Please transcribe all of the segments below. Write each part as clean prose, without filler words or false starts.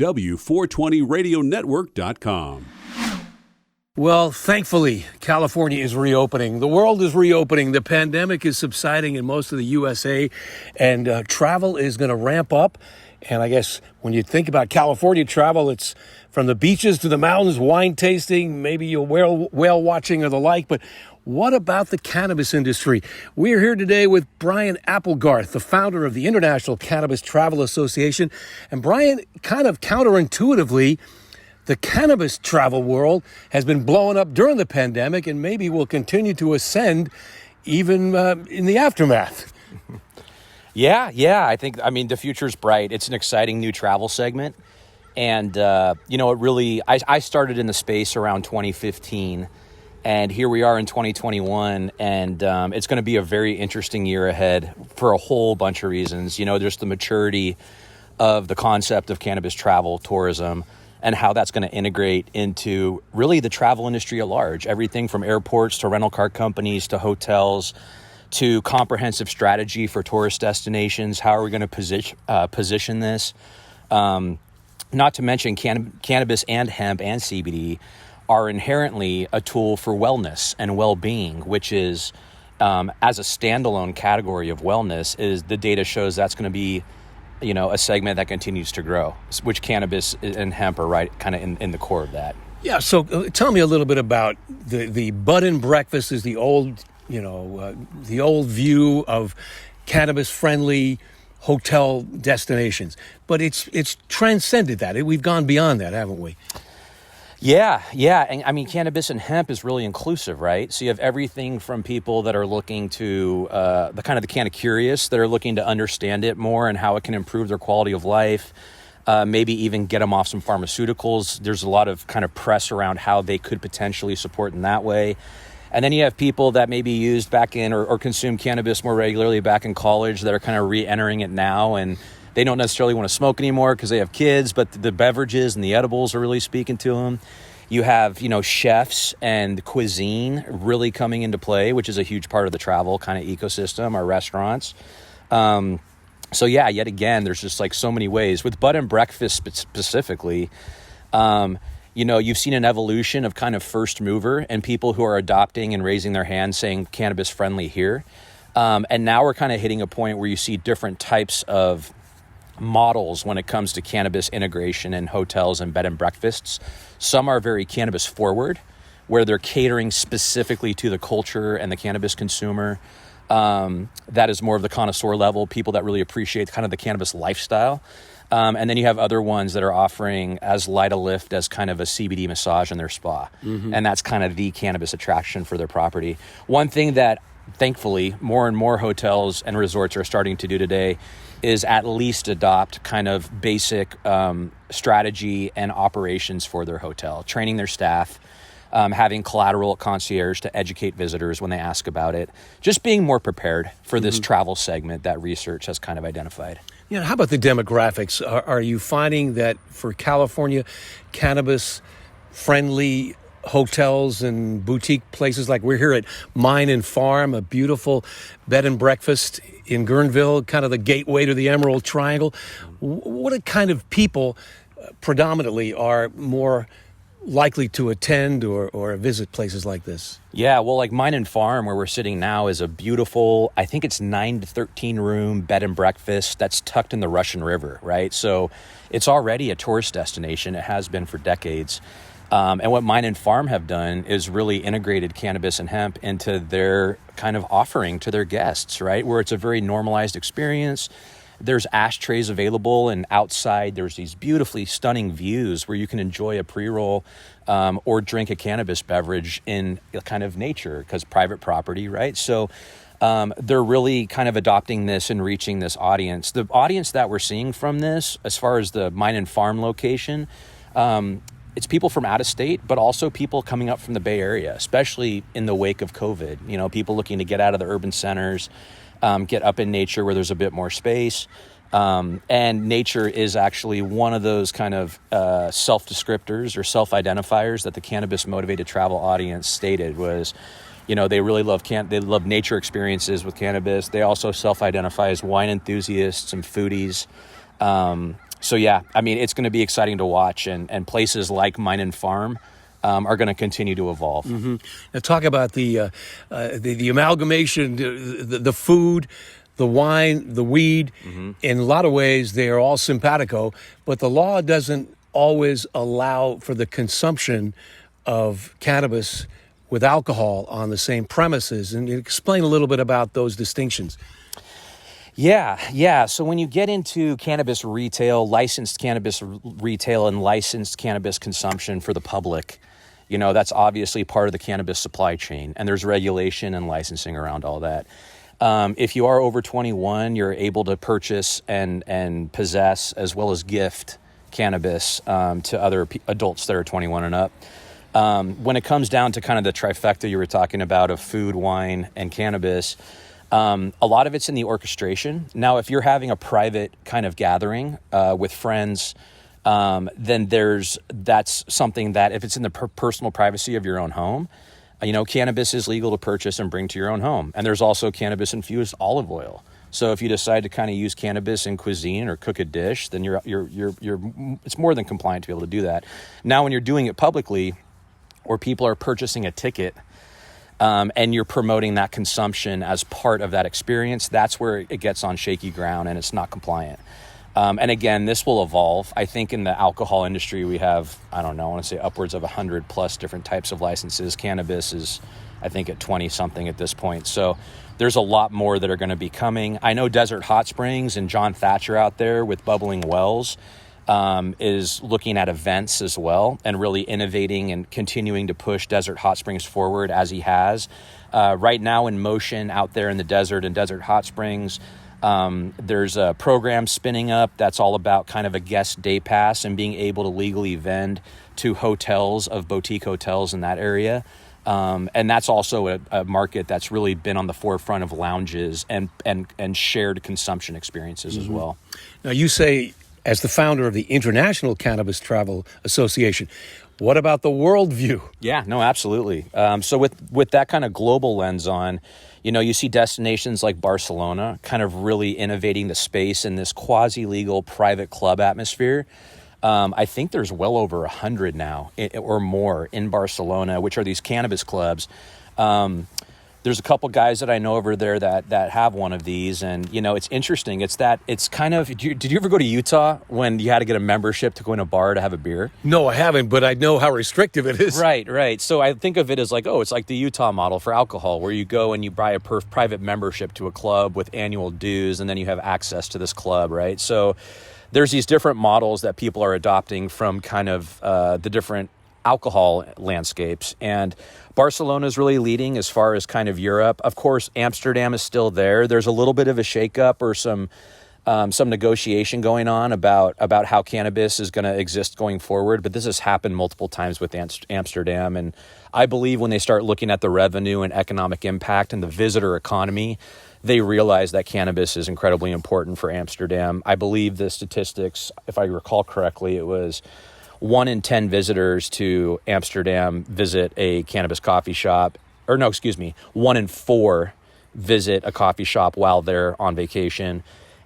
W420radionetwork.com. Well, thankfully, California is reopening. The world is reopening. The pandemic is subsiding in most of the USA, and travel is going to ramp up. And I guess when you think about California travel, it's from the beaches to the mountains, wine tasting, maybe whale watching or the like. But what about the cannabis industry? We're here today with Brian Applegarth, the founder of the International Cannabis Travel Association. And Brian, kind of counterintuitively, the cannabis travel world has been blowing up during the pandemic and maybe will continue to ascend even in the aftermath. Yeah. The future's bright. It's an exciting new travel segment. And, I started in the space around 2015. And here we are in 2021. And it's going to be a very interesting year ahead for a whole bunch of reasons. There's the maturity of the concept of cannabis travel tourism, and how that's going to integrate into really the travel industry at large. Everything from airports to rental car companies to hotels to comprehensive strategy for tourist destinations. How are we going to position this? Not to mention cannabis and hemp and CBD are inherently a tool for wellness and well-being, which is, as a standalone category of wellness, is the data shows that's going to be a segment that continues to grow, which cannabis and hemp are right kind of in the core of that. Yeah. So tell me a little bit about the bud and breakfast is the old view of cannabis friendly hotel destinations, but it's transcended that. We've gone beyond that, haven't we? Yeah. And cannabis and hemp is really inclusive, right? So you have everything from people that are looking to the kind of curious that are looking to understand it more and how it can improve their quality of life, maybe even get them off some pharmaceuticals. There's a lot of kind of press around how they could potentially support in that way. And then you have people that maybe used back in or consumed cannabis more regularly back in college that are kind of re-entering it now, and they don't necessarily want to smoke anymore because they have kids, but the beverages and the edibles are really speaking to them. You have, chefs and cuisine really coming into play, which is a huge part of the travel kind of ecosystem, our restaurants. Yet again, there's just like so many ways. With bud and breakfast specifically, you've seen an evolution of kind of first mover and people who are adopting and raising their hands saying cannabis friendly here. And now we're kind of hitting a point where you see different types of models when it comes to cannabis integration in hotels and bed and breakfasts. Some are very cannabis forward, where they're catering specifically to the culture and the cannabis consumer. That is more of the connoisseur level, people that really appreciate kind of the cannabis lifestyle. And then you have other ones that are offering as light a lift as kind of a CBD massage in their spa. Mm-hmm. And that's kind of the cannabis attraction for their property. One thing that thankfully more and more hotels and resorts are starting to do today is at least adopt kind of basic strategy and operations for their hotel, training their staff, having collateral concierge to educate visitors when they ask about it, just being more prepared for this travel segment that research has kind of identified. How about the demographics? Are you finding that for California, cannabis-friendly hotels and boutique places like we're here at Mine and Farm, a beautiful bed and breakfast in Guerneville, kind of the gateway to the Emerald Triangle, what kind of people predominantly are more likely to attend or visit places like this? Yeah, well, like Mine and Farm, where we're sitting now, is a beautiful, I think it's 9 to 13 room bed and breakfast that's tucked in the Russian River, right? So it's already a tourist destination. It has been for decades. And what Mine and Farm have done is really integrated cannabis and hemp into their kind of offering to their guests, right? Where it's a very normalized experience. There's ashtrays available, and outside there's these beautifully stunning views where you can enjoy a pre-roll or drink a cannabis beverage in kind of nature, because private property, right? So they're really kind of adopting this and reaching this audience. The audience that we're seeing from this, as far as the Mine and Farm location, it's people from out of state, but also people coming up from the Bay Area, especially in the wake of COVID. People looking to get out of the urban centers, get up in nature where there's a bit more space. And nature is actually one of those kind of self-descriptors or self-identifiers that the cannabis-motivated travel audience stated was, they really love they love nature experiences with cannabis. They also self-identify as wine enthusiasts and foodies. So yeah, I mean, it's going to be exciting to watch, and places like Mine and Farm are going to continue to evolve. Mm-hmm. Now talk about the amalgamation, the food, the wine, the weed. Mm-hmm. In a lot of ways, they are all simpatico, but the law doesn't always allow for the consumption of cannabis with alcohol on the same premises. And explain a little bit about those distinctions. Yeah. So when you get into cannabis retail, licensed cannabis retail and licensed cannabis consumption for the public, that's obviously part of the cannabis supply chain, and there's regulation and licensing around all that. If you are over 21, you're able to purchase and possess as well as gift cannabis to other adults that are 21 and up. When it comes down to kind of the trifecta you were talking about of food, wine, and cannabis, a lot of it's in the orchestration. Now, if you're having a private kind of gathering with friends, then that's something that if it's in the personal privacy of your own home, cannabis is legal to purchase and bring to your own home. And there's also cannabis-infused olive oil. So if you decide to kind of use cannabis in cuisine or cook a dish, then it's more than compliant to be able to do that. Now, when you're doing it publicly, or people are purchasing a ticket, and you're promoting that consumption as part of that experience, that's where it gets on shaky ground and it's not compliant. And again, this will evolve. I think in the alcohol industry, we have, I want to say upwards of 100 plus different types of licenses. Cannabis is, I think, at 20 something at this point. So there's a lot more that are going to be coming. I know Desert Hot Springs and John Thatcher out there with Bubbling Wells is looking at events as well and really innovating and continuing to push Desert Hot Springs forward as he has. Right now in motion out there in the desert and Desert Hot Springs, there's a program spinning up that's all about kind of a guest day pass and being able to legally vend to hotels of boutique hotels in that area. And that's also a market that's really been on the forefront of lounges and shared consumption experiences as well. Now, you say, as the founder of the International Cannabis Travel Association, what about the worldview? Yeah, no, absolutely. So with that kind of global lens on, you see destinations like Barcelona kind of really innovating the space in this quasi-legal private club atmosphere. I think there's well over 100 now or more in Barcelona, which are these cannabis clubs. There's a couple guys that I know over there that have one of these, and it's interesting. It's kind of. Did you ever go to Utah when you had to get a membership to go in a bar to have a beer? No, I haven't, but I know how restrictive it is. Right. So I think of it as like, it's like the Utah model for alcohol, where you go and you buy a private membership to a club with annual dues, and then you have access to this club, right? So there's these different models that people are adopting from kind of the different alcohol landscapes, and Barcelona is really leading as far as kind of Europe. Of course, Amsterdam is still there. There's a little bit of a shakeup or some negotiation going on about how cannabis is going to exist going forward, but this has happened multiple times with Amsterdam, and I believe when they start looking at the revenue and economic impact and the visitor economy, they realize that cannabis is incredibly important for Amsterdam. I believe the statistics, if I recall correctly, it was 1 in 10 visitors to Amsterdam visit a cannabis coffee shop, 1 in 4 visit a coffee shop while they're on vacation,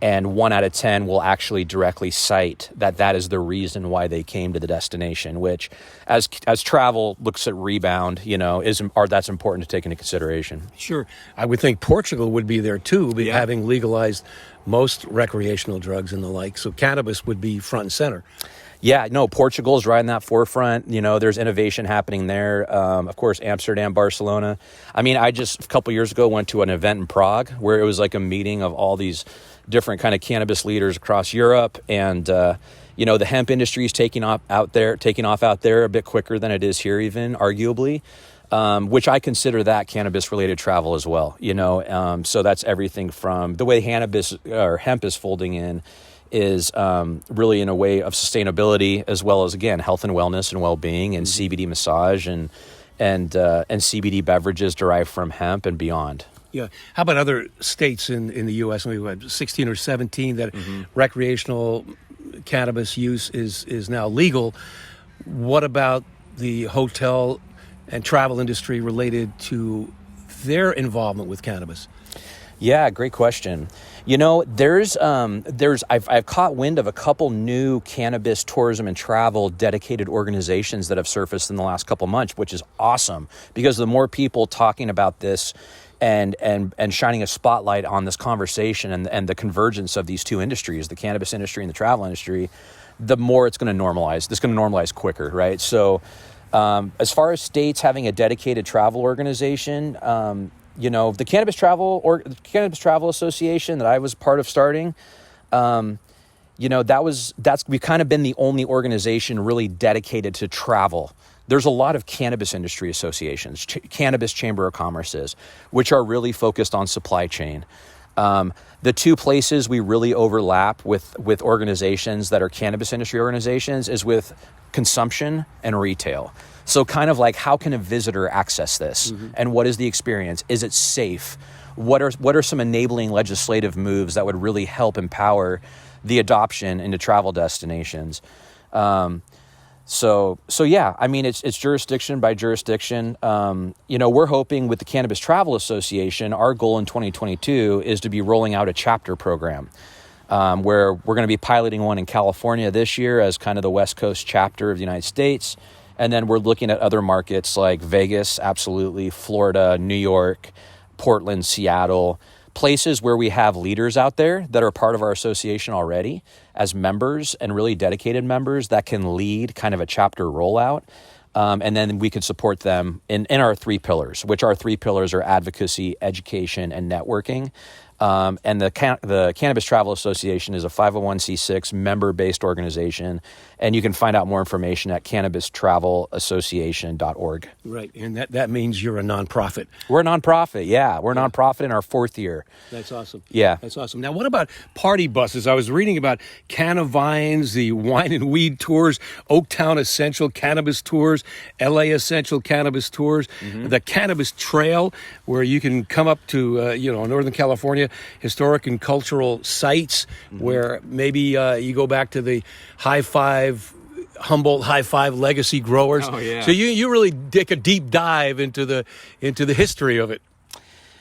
and 1 out of 10 will actually directly cite that is the reason why they came to the destination, which as travel looks at rebound, that's important to take into consideration. Sure. I would think Portugal would be there too, having legalized most recreational drugs and the like, so cannabis would be front and center. Yeah, no, Portugal's right in that forefront. There's innovation happening there. Of course, Amsterdam, Barcelona. I mean, I just a couple years ago went to an event in Prague where it was like a meeting of all these different kind of cannabis leaders across Europe, and the hemp industry is taking off out there a bit quicker than it is here, even arguably. Which I consider that cannabis-related travel as well. So that's everything from the way hemp is folding in. Is really in a way of sustainability, as well as, again, health and wellness and well-being, and CBD massage and CBD beverages derived from hemp and beyond. Yeah. How about other states in the U.S.? We have 16 or 17 that recreational cannabis use is now legal. What about the hotel and travel industry related to their involvement with cannabis? Yeah, great question. I've caught wind of a couple new cannabis tourism and travel dedicated organizations that have surfaced in the last couple months, which is awesome because the more people talking about this and shining a spotlight on this conversation and the convergence of these two industries, the cannabis industry and the travel industry, the more it's going to normalize. It's going to normalize quicker, right? So as far as states having a dedicated we kind of been the only organization really dedicated to travel. There's a lot of cannabis industry associations, cannabis chamber of commerces, which are really focused on supply chain. The two places we really overlap with organizations that are cannabis industry organizations is with consumption and retail. So kind of like, how can a visitor access this? Mm-hmm. And what is the experience? Is it safe? What are some enabling legislative moves that would really help empower the adoption into travel destinations? So yeah, I mean, it's jurisdiction by jurisdiction. We're hoping with the Cannabis Travel Association, our goal in 2022 is to be rolling out a chapter program, where we're going to be piloting one in California this year as kind of the West Coast chapter of the United States. And then we're looking at other markets like Vegas, absolutely, Florida, New York, Portland, Seattle, places where we have leaders out there that are part of our association already as members and really dedicated members that can lead kind of a chapter rollout. And then we could support them in our three pillars, which our three pillars are advocacy, education, and networking. And the Cannabis Travel Association is a 501c6 member-based organization, and you can find out more information at cannabistravelassociation.org. Right, and that means you're a nonprofit. We're a nonprofit, yeah. We're a nonprofit in our fourth year. That's awesome. Yeah. That's awesome. Now, what about party buses? I was reading about Canna Vines, the wine and weed tours, Oaktown Essential Cannabis Tours, LA Essential Cannabis Tours, the Cannabis Trail, where you can come up to, Northern California, historic and cultural sites where maybe you go back to the Humboldt High Five legacy growers. Oh, yeah. So you really take a deep dive into the history of it.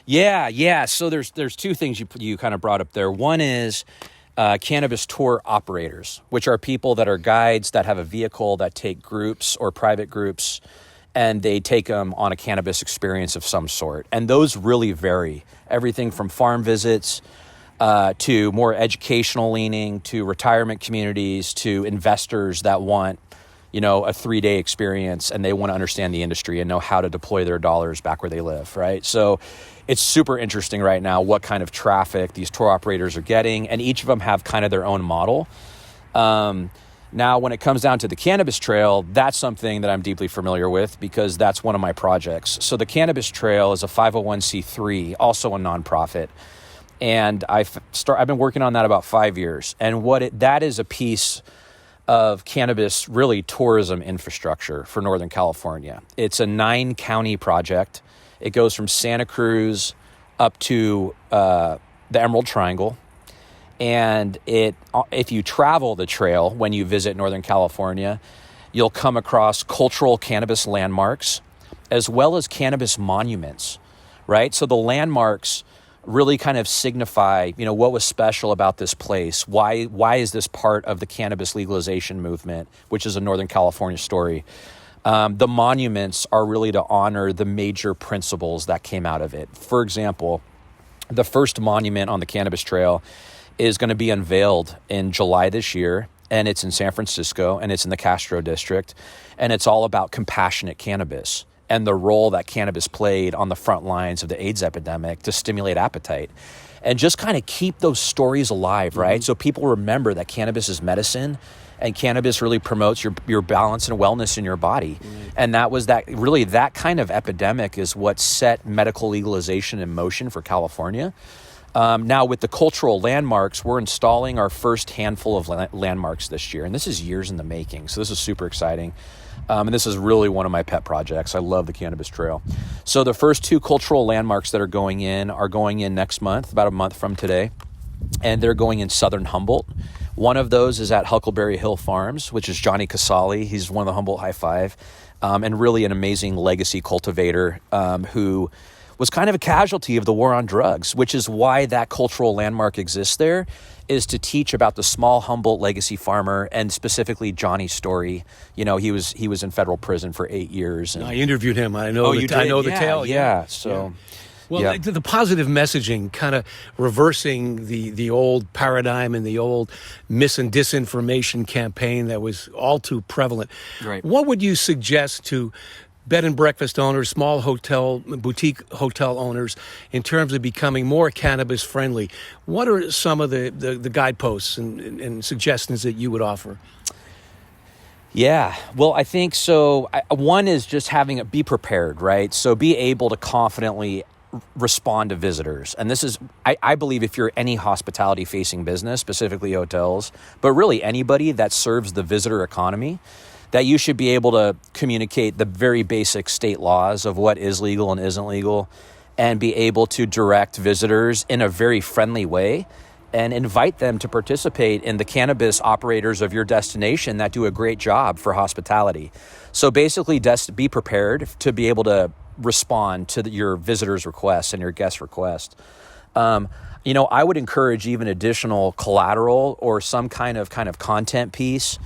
Yeah. So there's two things you kind of brought up there. One is cannabis tour operators, which are people that are guides that have a vehicle that take groups or private groups, and they take them on a cannabis experience of some sort. And those really vary. Everything from farm visits to more educational leaning, to retirement communities, to investors that want, a 3-day experience and they want to understand the industry and know how to deploy their dollars back where they live, right? So it's super interesting right now what kind of traffic these tour operators are getting, and each of them have kind of their own model. Now, when it comes down to the Cannabis Trail, that's something that I'm deeply familiar with because that's one of my projects. So the Cannabis Trail is a 501c3, also a nonprofit. And I've been working on that about 5 years. And that is a piece of cannabis, really tourism infrastructure for Northern California. It's a 9-county project. It goes from Santa Cruz up to the Emerald Triangle. And if you travel the trail when you visit Northern California, you'll come across cultural cannabis landmarks as well as cannabis monuments, right? So the landmarks really kind of signify, what was special about this place. Why is this part of the cannabis legalization movement, which is a Northern California story? The monuments are really to honor the major principles that came out of it. For example, the first monument on the Cannabis Trail is going to be unveiled in July this year, and it's in San Francisco, and it's in the Castro district, and it's all about compassionate cannabis and the role that cannabis played on the front lines of the AIDS epidemic to stimulate appetite and just kind of keep those stories alive, right? So people remember that cannabis is medicine, and cannabis really promotes your balance and wellness in your body. And that kind of epidemic is what set medical legalization in motion for California. Now, with the cultural landmarks, we're installing our first handful of landmarks this year, and this is years in the making, so this is super exciting. And this is really one of my pet projects. I love the Cannabis Trail. So the first 2 cultural landmarks that are going in next month, about a month from today, and they're going in Southern Humboldt. One of those is at Huckleberry Hill Farms, which is Johnny Casali. He's one of the Humboldt High Five, and really an amazing legacy cultivator who was kind of a casualty of the war on drugs, which is why that cultural landmark exists there, is to teach about the small Humboldt legacy farmer, and specifically Johnny's story. You know, he was in federal prison for 8 years. And I interviewed him. I know. I know the tale. Yeah. So. Yeah. Well, the positive messaging, kind of reversing the old paradigm and the old mis and disinformation campaign that was all too prevalent. Right. What would you suggest to bed and breakfast owners, small boutique hotel owners, in terms of becoming more cannabis friendly? What are some of the guideposts and suggestions that you would offer? Yeah, well, I think so. One is just be prepared, right? So be able to confidently respond to visitors. And this is, I believe, if you're any hospitality facing business, specifically hotels, but really anybody that serves the visitor economy, that you should be able to communicate the very basic state laws of what is legal and isn't legal, and be able to direct visitors in a very friendly way and invite them to participate in the cannabis operators of your destination that do a great job for hospitality. So basically, be prepared to be able to respond to your visitors' requests and your guest requests. I would encourage even additional collateral or some kind of content piece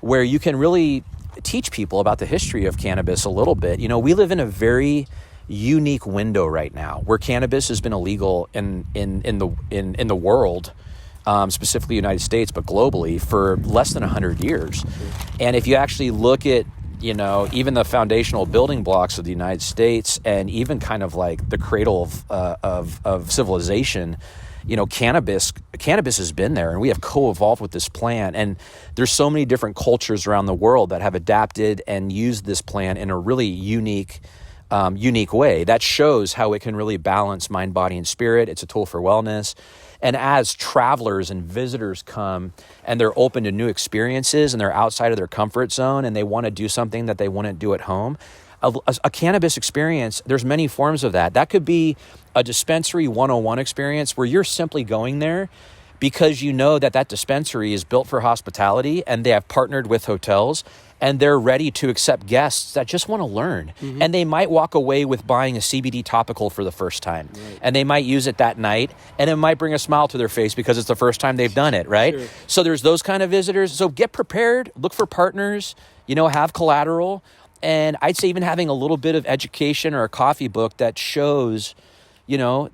where you can really teach people about the history of cannabis a little bit. You know, we live in a very unique window right now where cannabis has been illegal in the world, specifically the United States, but globally for less than 100 years. And if you actually look at, you know, even the foundational building blocks of the United States, and even kind of like the cradle of civilization, you know, cannabis has been there, and we have co-evolved with this plant. And there's so many different cultures around the world that have adapted and used this plant in a really unique way that shows how it can really balance mind, body, and spirit. It's a tool for wellness. And as travelers and visitors come and they're open to new experiences and they're outside of their comfort zone and they want to do something that they wouldn't do at home, a cannabis experience, there's many forms of that. That could be a dispensary 101 experience where you're simply going there because you know that dispensary is built for hospitality and they have partnered with hotels and they're ready to accept guests that just want to learn. Mm-hmm. And they might walk away with buying a CBD topical for the first time. Right. And they might use it that night and it might bring a smile to their face because it's the first time they've done it, right? Sure. So there's those kind of visitors. So get prepared, look for partners, you know, have collateral. And I'd say even having a little bit of education or a coffee book that shows, you know,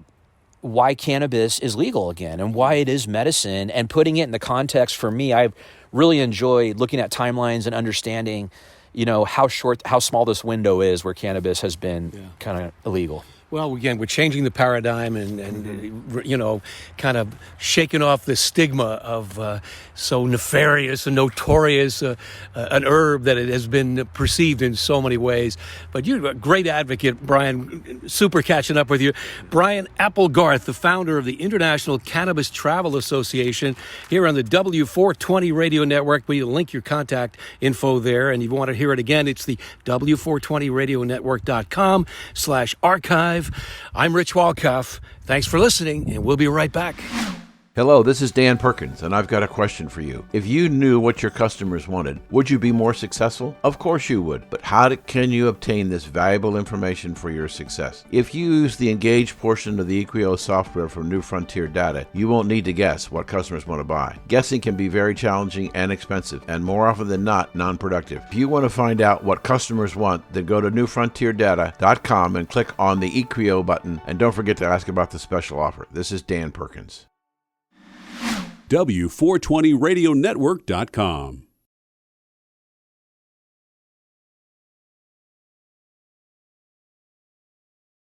why cannabis is legal again and why it is medicine, and putting it in the context. For me, I've really enjoyed looking at timelines and understanding, you know, how small this window is where cannabis has been kind of illegal. Well, again, we're changing the paradigm and you know, kind of shaking off the stigma of so nefarious and notorious an herb that it has been perceived in so many ways. But you're a great advocate, Brian. Super catching up with you. Brian Applegarth, the founder of the International Cannabis Travel Association, here on the W420 Radio Network. We link your contact info there, and if you want to hear it again, it's the W420radionetwork.com/archive. I'm Rich Walkoff. Thanks for listening, and we'll be right back. Hello, this is Dan Perkins, and I've got a question for you. If you knew what your customers wanted, would you be more successful? Of course you would, but can you obtain this valuable information for your success? If you use the Engage portion of the Equio software from New Frontier Data, you won't need to guess what customers want to buy. Guessing can be very challenging and expensive, and more often than not, non-productive. If you want to find out what customers want, then go to newfrontierdata.com and click on the Equio button, and don't forget to ask about the special offer. This is Dan Perkins. W420radionetwork.com.